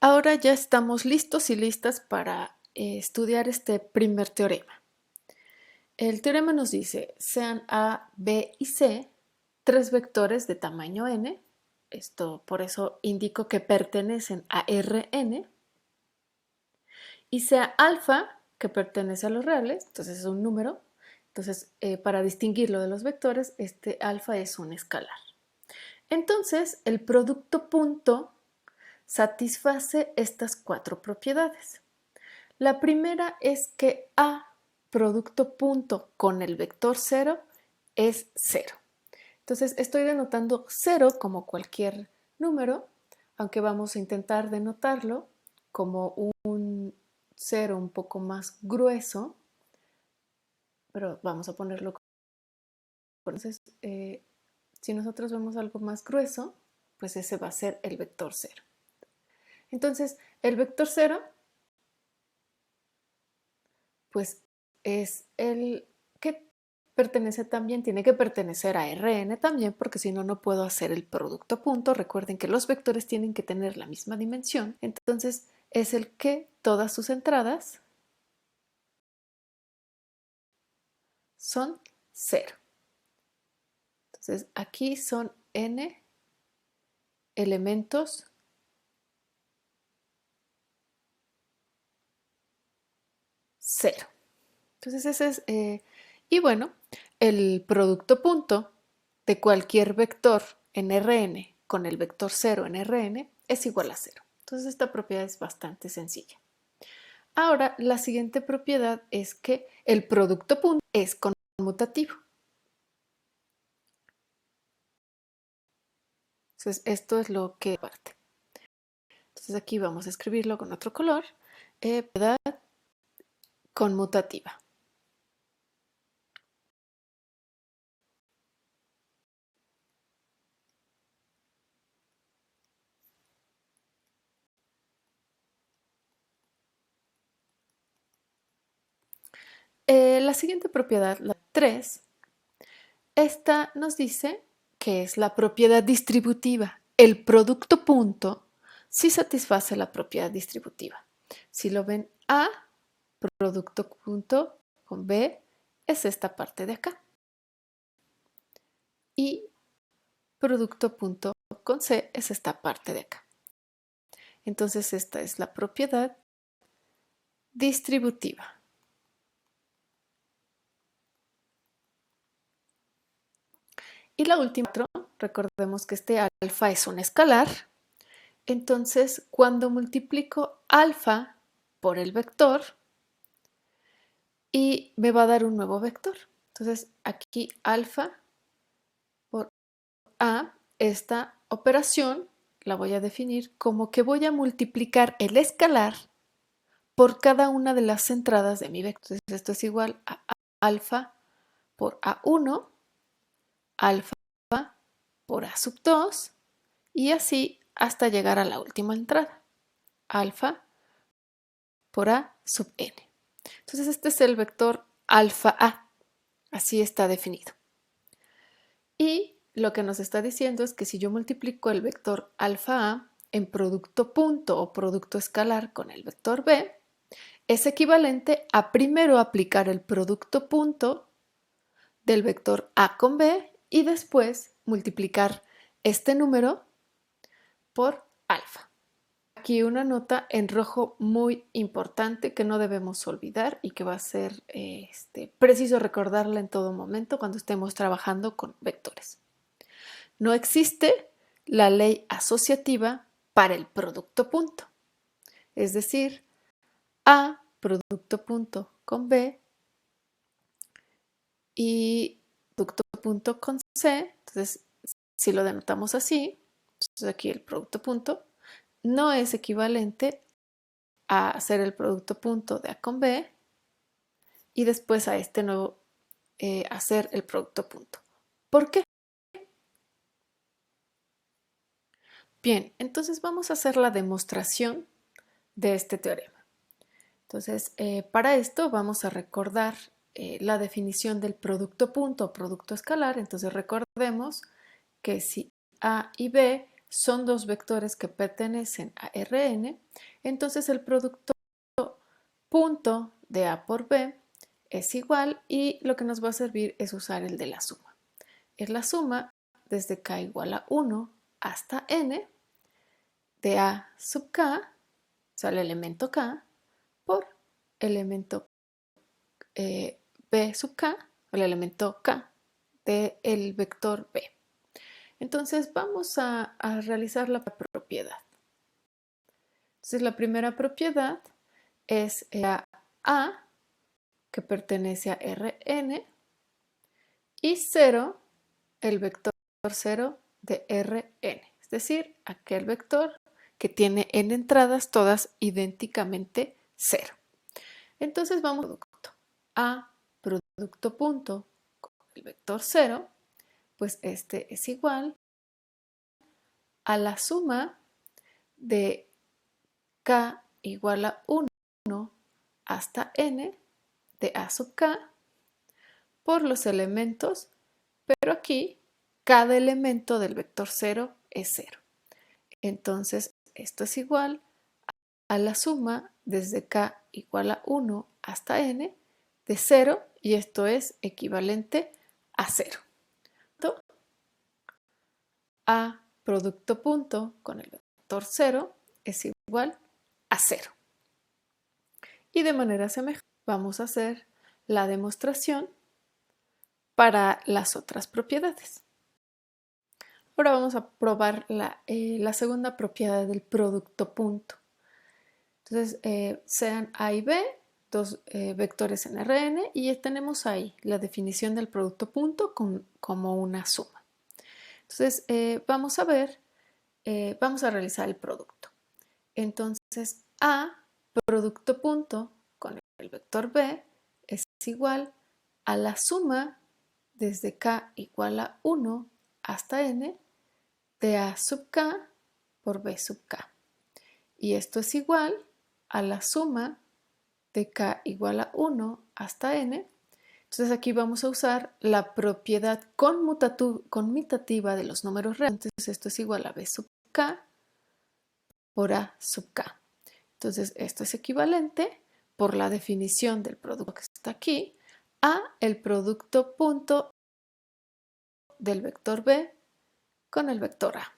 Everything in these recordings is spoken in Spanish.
Ahora ya estamos listos y listas para estudiar este primer teorema. El teorema nos dice, sean A, B y C tres vectores de tamaño n, esto por eso indico que pertenecen a Rn, y sea alfa, que pertenece a los reales, entonces es un número, entonces para distinguirlo de los vectores, este alfa es un escalar. Entonces el producto punto satisface estas cuatro propiedades. La primera es que A producto punto con el vector 0 es 0. Entonces estoy denotando 0 como cualquier número, aunque vamos a intentar denotarlo como un 0 un poco más grueso, pero vamos a ponerlo. Entonces, si nosotros vemos algo más grueso, pues ese va a ser el vector 0. Entonces, el vector 0 pues es el que pertenece también, tiene que pertenecer a Rn también, porque si no, no puedo hacer el producto punto. Recuerden que los vectores tienen que tener la misma dimensión. Entonces, es el que todas sus entradas son 0. Entonces, aquí son n elementos cero. Entonces, ese es, y bueno, el producto punto de cualquier vector en Rn con el vector 0 en Rn es igual a 0. Entonces, esta propiedad es bastante sencilla. Ahora, la siguiente propiedad es que el producto punto es conmutativo. Entonces, esto es lo que parte. Entonces, aquí vamos a escribirlo con otro color. Propiedad conmutativa. La siguiente propiedad, la 3, esta nos dice que es la propiedad distributiva. El producto punto sí satisface la propiedad distributiva. Si lo ven, A, producto punto con B, es esta parte de acá. Y producto punto con C es esta parte de acá. Entonces esta es la propiedad distributiva. Y la última, recordemos que este alfa es un escalar. Entonces, cuando multiplico alfa por el vector, y me va a dar un nuevo vector. Entonces, aquí alfa por A, esta operación la voy a definir como que voy a multiplicar el escalar por cada una de las entradas de mi vector. Entonces, esto es igual a alfa por A1, alfa por A sub 2 y así hasta llegar a la última entrada, alfa por A sub n. Entonces este es el vector alfa A, así está definido. Y lo que nos está diciendo es que si yo multiplico el vector alfa A en producto punto o producto escalar con el vector B, es equivalente a primero aplicar el producto punto del vector A con B y después multiplicar este número por alfa. Aquí una nota en rojo muy importante que no debemos olvidar y que va a ser preciso recordarla en todo momento cuando estemos trabajando con vectores. No existe la ley asociativa para el producto punto, es decir, A producto punto con B y producto punto con C. Entonces, si lo denotamos así, entonces aquí el producto punto no es equivalente a hacer el producto punto de A con B y después a este nuevo hacer el producto punto. ¿Por qué? Bien, entonces vamos a hacer la demostración de este teorema. Entonces, para esto vamos a recordar la definición del producto punto o producto escalar. Entonces, recordemos que si A y B son dos vectores que pertenecen a Rn, entonces el producto punto de A por B es igual y lo que nos va a servir es usar el de la suma. Es la suma desde k igual a 1 hasta n de A sub k, o sea, el elemento k, por elemento B sub k, o el elemento k del vector B. Entonces vamos a realizar la propiedad. Entonces la primera propiedad es la A, que pertenece a Rn, y 0, el vector 0 de Rn, es decir, aquel vector que tiene n entradas todas idénticamente 0. Entonces vamos a producto. A producto punto con el vector 0, pues este es igual a la suma de k igual a 1 hasta n de A sub k por los elementos, pero aquí cada elemento del vector 0 es 0. Entonces esto es igual a la suma desde k igual a 1 hasta n de 0, y esto es equivalente a 0. A producto punto con el vector 0 es igual a 0. Y de manera semejante vamos a hacer la demostración para las otras propiedades. Ahora vamos a probar la segunda propiedad del producto punto. Entonces, sean A y B, dos vectores en Rn, y tenemos ahí la definición del producto punto como una suma. Entonces, vamos a ver, vamos a realizar el producto. Entonces, A producto punto con el vector B es igual a la suma desde k igual a 1 hasta n de A sub k por B sub k. Y esto es igual a la suma de k igual a 1 hasta n. Entonces aquí vamos a usar la propiedad conmutativa de los números reales. Entonces esto es igual a B sub k por A sub k. Entonces esto es equivalente, por la definición del producto que está aquí, a el producto punto del vector B con el vector A.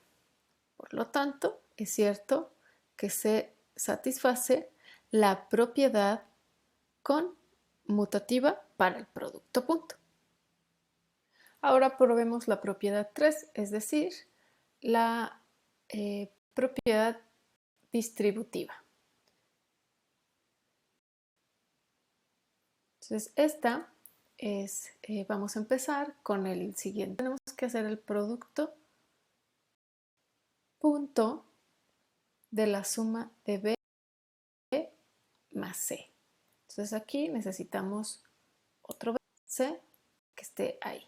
Por lo tanto, es cierto que se satisface la propiedad conmutativa para el producto punto. Ahora probemos la propiedad 3, es decir, la propiedad distributiva. Entonces, esta es, vamos a empezar con el siguiente. Tenemos que hacer el producto punto de la suma de B más C. Entonces aquí necesitamos otro C que esté ahí.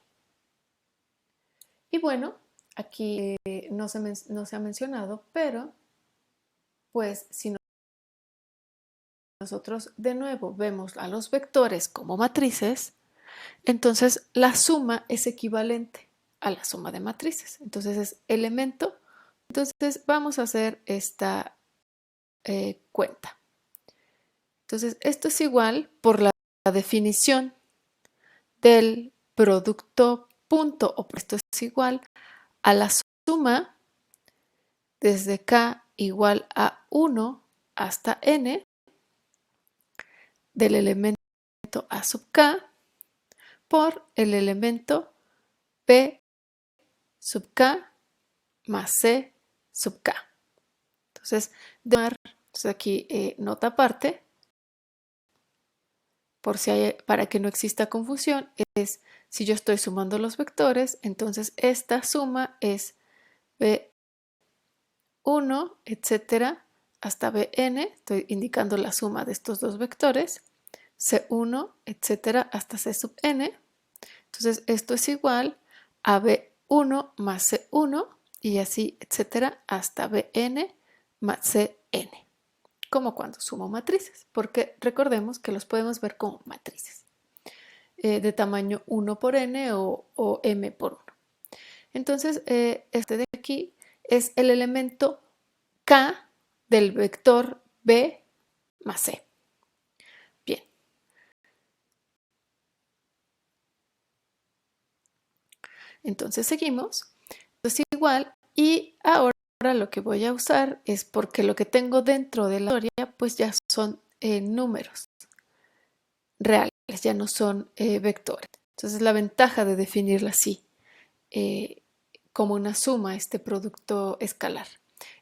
Y bueno, aquí no se ha mencionado, pero pues si nosotros de nuevo vemos a los vectores como matrices, entonces la suma es equivalente a la suma de matrices. Entonces es elemento. Entonces vamos a hacer esta cuenta. Entonces esto es igual, por la definición del producto punto, o esto es igual a la suma desde k igual a 1 hasta n del elemento A sub k por el elemento B sub k más C sub k. Entonces aquí nota aparte, por si para que no exista confusión, es si yo estoy sumando los vectores, entonces esta suma es B1, etcétera, hasta Bn, estoy indicando la suma de estos dos vectores, C1, etcétera, hasta C sub n. Entonces esto es igual a B1 más C1 y así, etcétera, hasta Bn más Cn, como cuando sumo matrices, porque recordemos que los podemos ver como matrices de tamaño 1 por n o m por 1. Entonces, este de aquí es el elemento K del vector B más C. Bien. Entonces seguimos. Esto es igual y ahora lo que voy a usar es porque lo que tengo dentro de la historia pues ya son números reales, ya no son vectores. Entonces la ventaja de definirla así, como una suma, este producto escalar.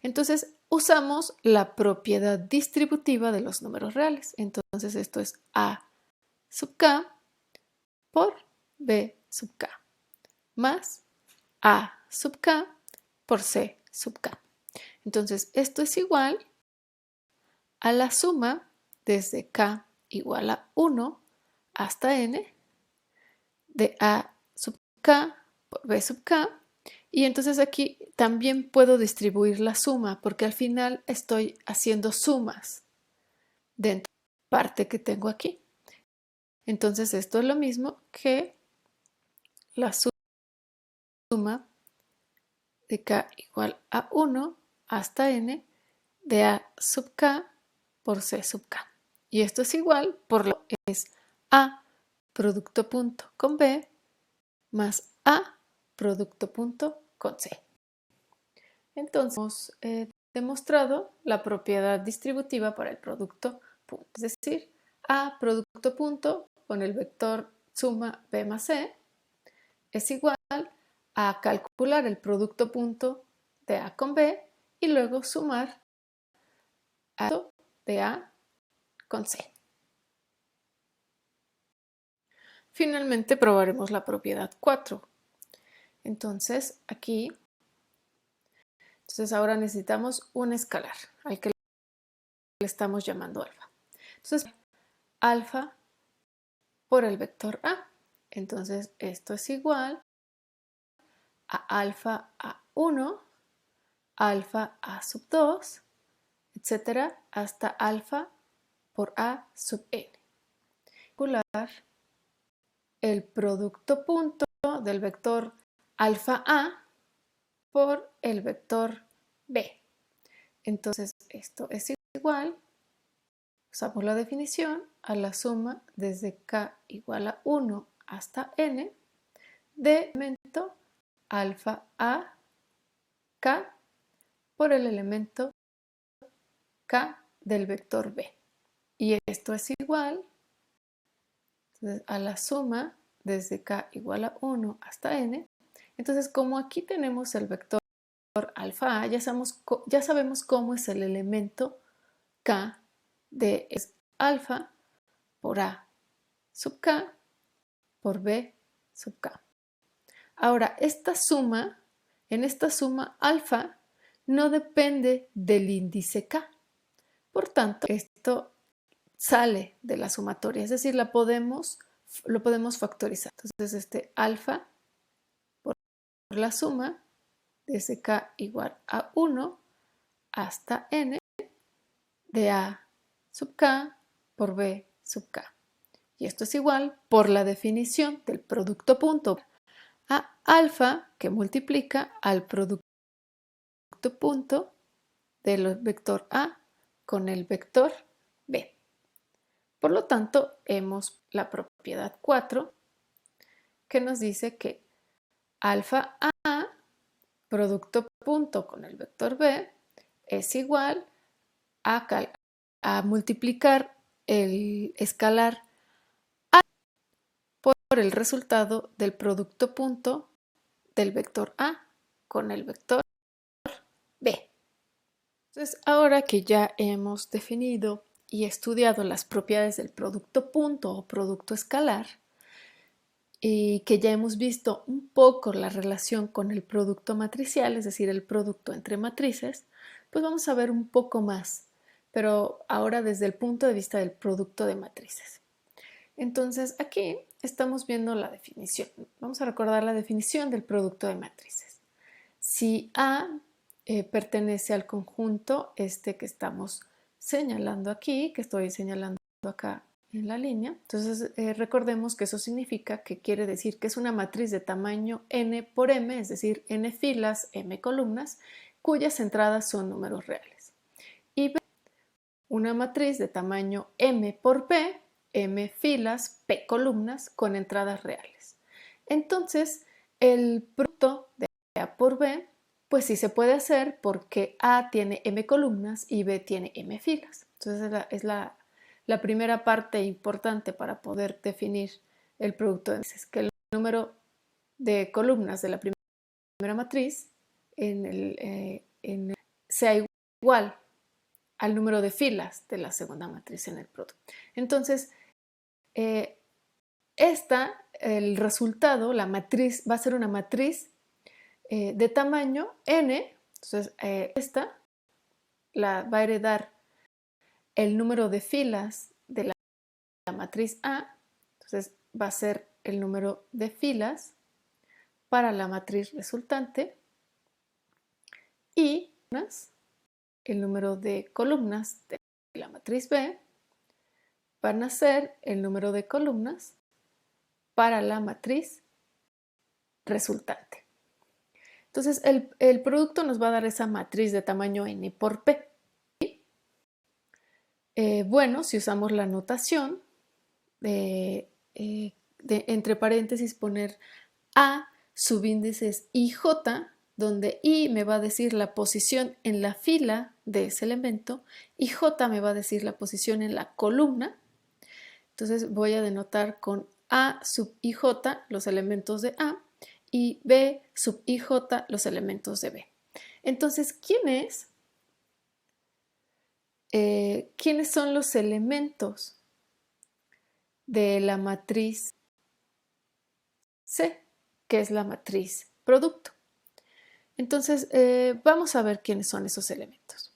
Entonces usamos la propiedad distributiva de los números reales. Entonces esto es A sub K por B sub K más A sub K por C sub K. Entonces esto es igual a la suma desde K igual a 1 hasta N de A sub K por B sub K. Y entonces aquí también puedo distribuir la suma porque al final estoy haciendo sumas dentro de la parte que tengo aquí. Entonces esto es lo mismo que la suma de K igual a 1 hasta N de A sub K por C sub K. Y esto es igual, por lo que es A producto punto con B más A producto punto con C. Entonces hemos demostrado la propiedad distributiva para el producto punto. Es decir, A producto punto con el vector suma B más C es igual a calcular el producto punto de A con B y luego sumar A de A con C. Finalmente probaremos la propiedad 4. Entonces aquí, ahora necesitamos un escalar al que le estamos llamando alfa. Entonces alfa por el vector A. Entonces esto es igual a alfa A1, alfa A sub 2, etcétera, hasta alfa por A sub n. Calcular el producto punto del vector alfa A por el vector B. Entonces esto es igual, usamos la definición, a la suma desde K igual a 1 hasta n de elemento alfa A K por el elemento K del vector B. Y esto es igual a la suma desde K igual a 1 hasta n. Entonces, como aquí tenemos el vector alfa A, ya sabemos cómo es el elemento K de alfa por A sub K por B sub K. Ahora, en esta suma alfa no depende del índice K. Por tanto, esto sale de la sumatoria, es decir, lo podemos factorizar. Entonces, este alfa por la suma desde K igual a 1 hasta n de A sub K por B sub K. Y esto es igual por la definición del producto punto a alfa que multiplica al producto punto del vector A con el vector B. Por lo tanto, hemos la propiedad 4 que nos dice que alfa A producto punto con el vector B es igual a multiplicar el escalar A por el resultado del producto punto del vector A con el vector B. Entonces, ahora que ya hemos definido y estudiado las propiedades del producto punto o producto escalar, y que ya hemos visto un poco la relación con el producto matricial, es decir, el producto entre matrices, pues vamos a ver un poco más, pero ahora desde el punto de vista del producto de matrices. Entonces, aquí estamos viendo la definición. Vamos a recordar la definición del producto de matrices. Si A pertenece al conjunto este que estamos señalando aquí, que estoy señalando acá en la línea, entonces recordemos que eso significa que quiere decir que es una matriz de tamaño n por m, es decir, n filas, m columnas, cuyas entradas son números reales. Y B, una matriz de tamaño M por P, M filas, P columnas con entradas reales. Entonces, el producto de A por B, pues sí se puede hacer porque A tiene M columnas y B tiene M filas. Entonces, es la primera parte importante para poder definir el producto de matrices, que el número de columnas de la primera matriz sea igual al número de filas de la segunda matriz en el producto. Entonces, el resultado, la matriz, va a ser una matriz de tamaño n. Entonces, esta la va a heredar el número de filas de la matriz A. Entonces, va a ser el número de filas para la matriz resultante y el número de columnas de la matriz B van a ser el número de columnas para la matriz resultante. Entonces, el producto nos va a dar esa matriz de tamaño n por p. Bueno, si usamos la notación entre paréntesis poner A subíndices IJ, donde I me va a decir la posición en la fila de ese elemento y J me va a decir la posición en la columna. Entonces voy a denotar con A sub IJ los elementos de A y B sub IJ los elementos de B. Entonces, ¿quiénes son los elementos de la matriz C, que es la matriz producto? Entonces, vamos a ver quiénes son esos elementos.